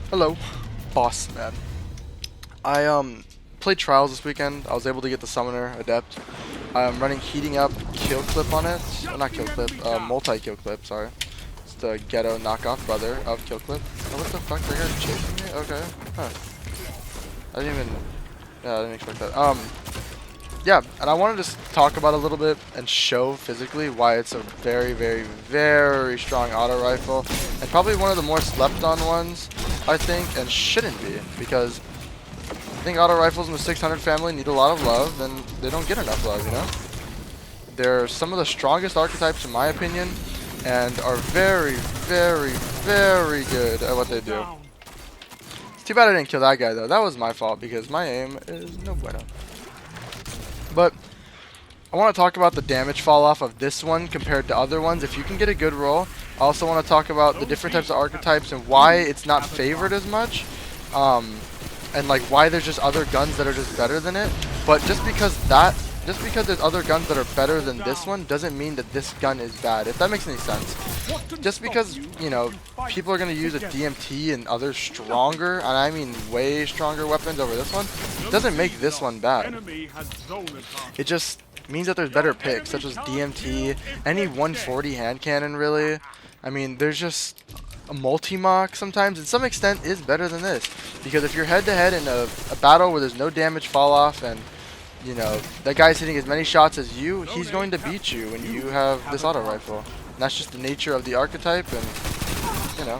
Hello, boss man. I played trials this weekend. I was able to get the summoner adept. I'm running heating up kill clip on it. Not kill clip, multi kill clip. Sorry, it's the ghetto knockoff brother of kill clip. Oh, what the fuck? They're gonna chasing me? Okay. Huh. I didn't even. Yeah, I didn't expect that. Yeah, and I wanted to talk about a little bit and show physically why it's a very, very, very strong auto rifle, and probably one of the more slept on ones, I think, and shouldn't be, because I think auto rifles in the 600 family need a lot of love, and they don't get enough love, you know? They're some of the strongest archetypes in my opinion, and are very, very, very good at what they do. It's too bad I didn't kill that guy though. That was my fault because my aim is no bueno. But I want to talk about the damage fall off of this one compared to other ones. If you can get a good roll, I also want to talk about the different types of archetypes and why it's not favored as much. And like why there's just other guns that are just better than it. But just because there's other guns that are better than this one doesn't mean that this gun is bad, if that makes any sense. Just because, you know, people are going to use a DMT and other stronger, and I mean way stronger weapons over this one, doesn't make this one bad. It just means that there's better picks, such as DMT, any 140 hand cannon really. I mean, there's just a multi-mock sometimes, and some extent is better than this. Because if you're head-to-head in a battle where there's no damage fall off, and you know, that guy's hitting as many shots as you, he's going to beat you when you have this auto rifle. And that's just the nature of the archetype, and, you know.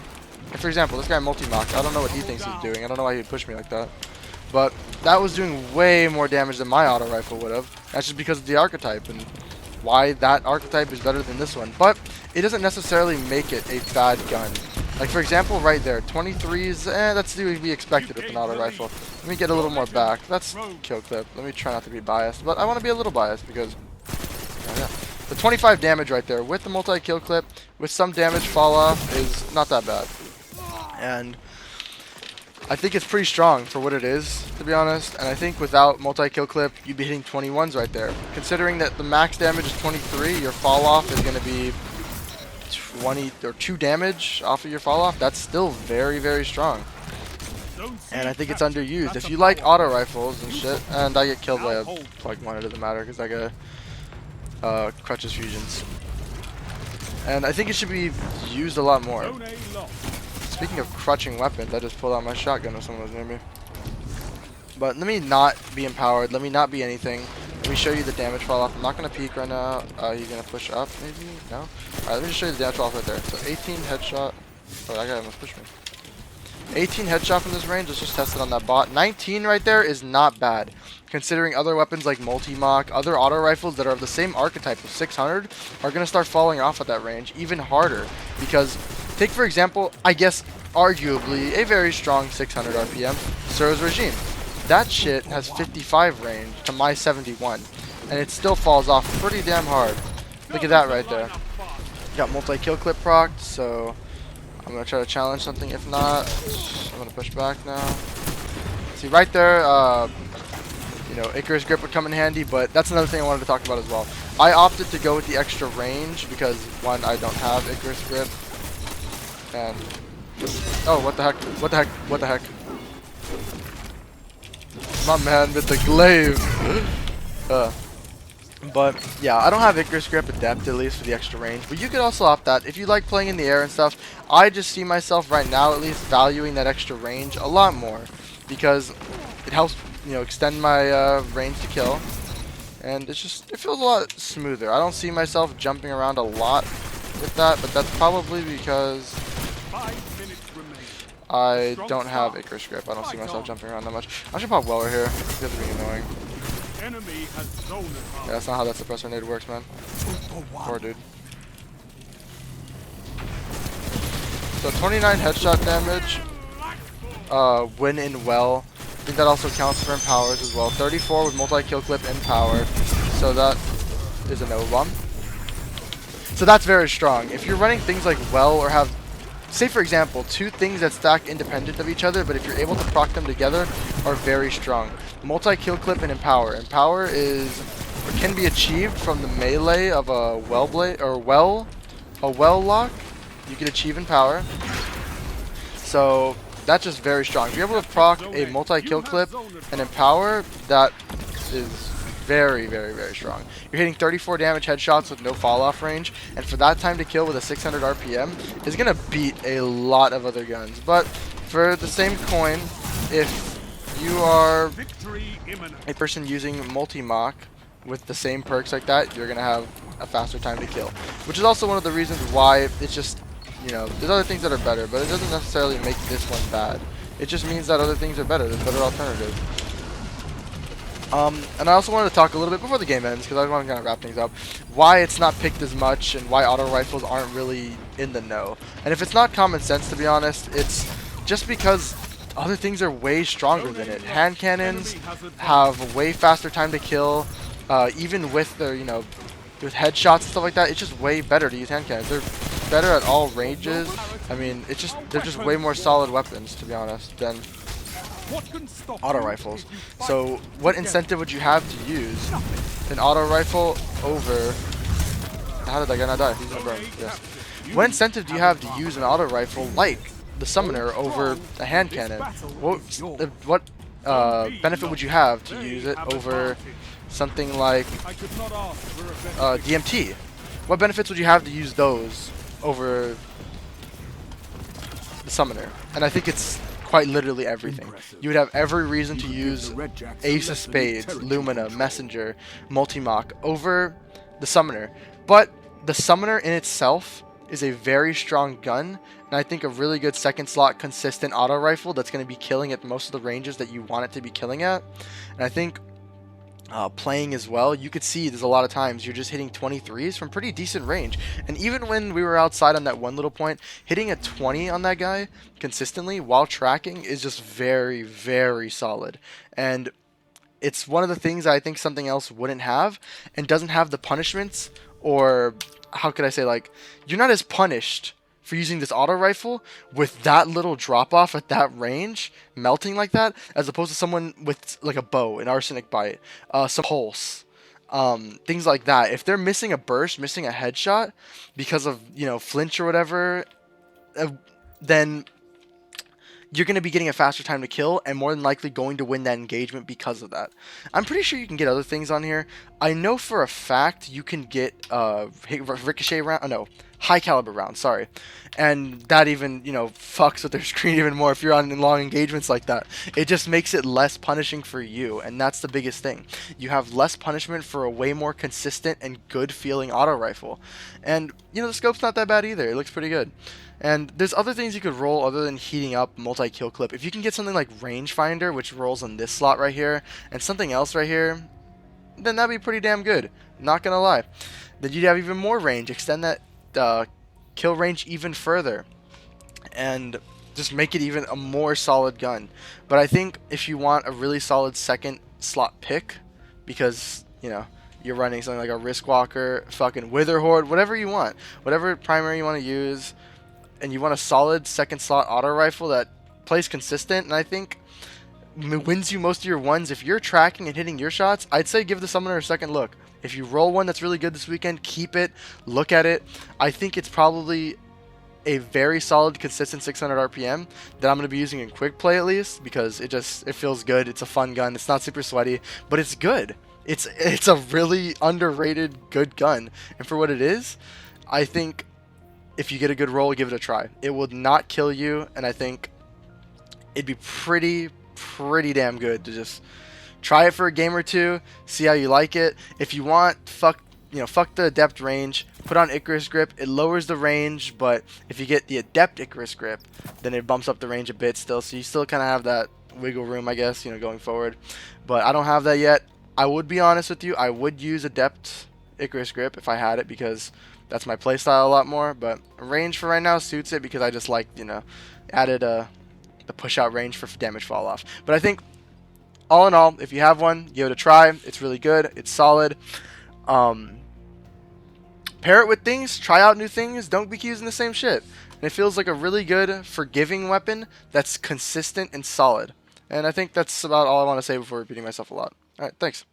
And for example, this guy multi-mocked. I don't know what he thinks he's doing. I don't know why he'd push me like that. But that was doing way more damage than my auto rifle would have. That's just because of the archetype and why that archetype is better than this one. But it doesn't necessarily make it a bad gun. Like for example, right there, 23s, that's to be expected with an auto rifle. Let me get a little more back. That's kill clip. Let me try not to be biased, but I want to be a little biased because, yeah. The 25 damage right there with the multi-kill clip, with some damage fall off, is not that bad. And I think it's pretty strong for what it is, to be honest. And I think without multi-kill clip, you'd be hitting 21s right there. Considering that the max damage is 23, your fall off is going to be 20 or 2 damage off of your fall off. That's still very, very strong. And I think it's underused. If you like auto rifles and shit, and I get killed by a plug one, it doesn't matter because I got crutches fusions. And I think it should be used a lot more. Speaking of crutching weapons, I just pulled out my shotgun if someone was near me. But let me not be empowered. Let me not be anything. Let me show you the damage fall off. I'm not going to peek right now. You're going to push up, maybe? No? Alright, let me just show you the damage fall off right there. So 18 headshot. Oh, that guy almost pushed me. 18 headshot from this range. Let's just test it on that bot. 19 right there is not bad. Considering other weapons like multi-mock, other auto rifles that are of the same archetype of 600 are going to start falling off at that range even harder. Because, take for example, I guess arguably a very strong 600 RPM, Sur's Regime. That shit has 55 range to my 71, and it still falls off pretty damn hard. Look at that right there. Got multi-kill clip procced, so I'm going to try to challenge something. If not, I'm going to push back now. See, right there, you know, Icarus grip would come in handy, but that's another thing I wanted to talk about as well. I opted to go with the extra range because, one, I don't have Icarus grip, and oh, what the heck, what the heck, what the heck. My man with the glaive. But yeah, I don't have Icarus grip at depth, at least for the extra range. But you could also opt that if you like playing in the air and stuff. I just see myself right now, at least, valuing that extra range a lot more because it helps, you know, extend my range to kill, and it's just, it feels a lot smoother. I don't see myself jumping around a lot with that, but that's probably because I don't have Icarus grip. I don't see myself jumping around that much. I should pop Weller here. It's gonna be annoying. Yeah, that's not how that suppressor nade works, man. Poor dude. So 29 headshot damage when in well. I think that also counts for empowers as well. 34 with multi-kill clip in power. So that is a no bomb. So that's very strong. If you're running things like well or have, say for example, 2 things that stack independent of each other, but if you're able to proc them together, are very strong. Multi-kill clip and empower. Empower is, or can be achieved from the melee of a well blade, or well lock. You can achieve in power. So that's just very strong. If you're able to proc a multi-kill clip and empower, that is very, very, very strong. You're hitting 34 damage headshots with no fall-off range, and for that time to kill with a 600 RPM is going to beat a lot of other guns. But for the same coin, if you are a person using multi-mock with the same perks like that, you're going to have a faster time to kill. Which is also one of the reasons why it's just, you know, there's other things that are better, but it doesn't necessarily make this one bad. It just means that other things are better. There's better alternatives. And I also wanted to talk a little bit before the game ends, because I want to kind of wrap things up, why it's not picked as much and why auto rifles aren't really in the know. And if it's not common sense, to be honest, it's just because other things are way stronger than it. Hand cannons have way faster time to kill, even with their, you know, with headshots and stuff like that. It's just way better to use hand cannons. They're better at all ranges. I mean, they're just way more solid weapons, to be honest, than auto rifles. So what incentive would you have to use an auto rifle over... How did that guy not die? He's gonna burn. Yes. What incentive do you have to use an auto rifle like the summoner over a hand cannon? What benefit would you have to use it over something like DMT? What benefits would you have to use those over the summoner? And I think it's quite literally everything. You would have every reason to use Ace of Spades, Lumina, Messenger, Multi-Mock over the summoner. But the summoner in itself is a very strong gun, and I think a really good second slot consistent auto rifle that's going to be killing at most of the ranges that you want it to be killing at. And I think playing as well, you could see there's a lot of times you're just hitting 23s from pretty decent range. And even when we were outside on that one little point, hitting a 20 on that guy consistently while tracking is just very, very solid. And it's one of the things I think something else wouldn't have, and doesn't have the punishments, or how could I say, like, you're not as punished for using this auto rifle with that little drop off at that range, melting like that, as opposed to someone with like a bow, an arsenic bite, some pulse, things like that. If they're missing a burst, missing a headshot because of, you know, flinch or whatever, then you're going to be getting a faster time to kill, and more than likely going to win that engagement because of that. I'm pretty sure you can get other things on here. I know for a fact you can get ricochet round, no, high caliber rounds, sorry. And that even, you know, fucks with their screen even more if you're on long engagements like that. It just makes it less punishing for you, and that's the biggest thing. You have less punishment for a way more consistent and good feeling auto rifle. And, you know, the scope's not that bad either. It looks pretty good. And there's other things you could roll other than heating up multi-kill clip. If you can get something like rangefinder, which rolls in this slot right here, and something else right here, then that'd be pretty damn good. Not gonna lie. Then you'd have even more range. Extend that kill range even further, and just make it even a more solid gun. But I think if you want a really solid second slot pick, because, you know, you're running something like a Riskwalker, fucking Wither Horde, whatever you want, whatever primary you want to use, and you want a solid second slot auto rifle that plays consistent, and I think wins you most of your ones. If you're tracking and hitting your shots, I'd say give the summoner a second look. If you roll one that's really good this weekend, keep it, look at it. I think it's probably a very solid, consistent 600 RPM that I'm going to be using in quick play at least, because it feels good. It's a fun gun. It's not super sweaty, but it's good. It's a really underrated good gun, and for what it is, I think if you get a good roll, give it a try. It will not kill you, and I think it'd be pretty damn good to just try it for a game or two, see how you like it. If you want, fuck the adept range, put on Icarus grip. It lowers the range, but if you get the adept Icarus grip, then it bumps up the range a bit still, so you still kind of have that wiggle room, I guess, you know, going forward. But I don't have that yet. I would be honest with you, I would use adept Icarus grip if I had it, because that's my playstyle a lot more. But range for right now suits it, because I just like, you know, added the push out range for damage fall off. But I think all in all, if you have one, give it a try. It's really good. It's solid. Pair it with things. Try out new things. Don't be using the same shit. And it feels like a really good, forgiving weapon that's consistent and solid. And I think that's about all I want to say before repeating myself a lot. Alright, thanks.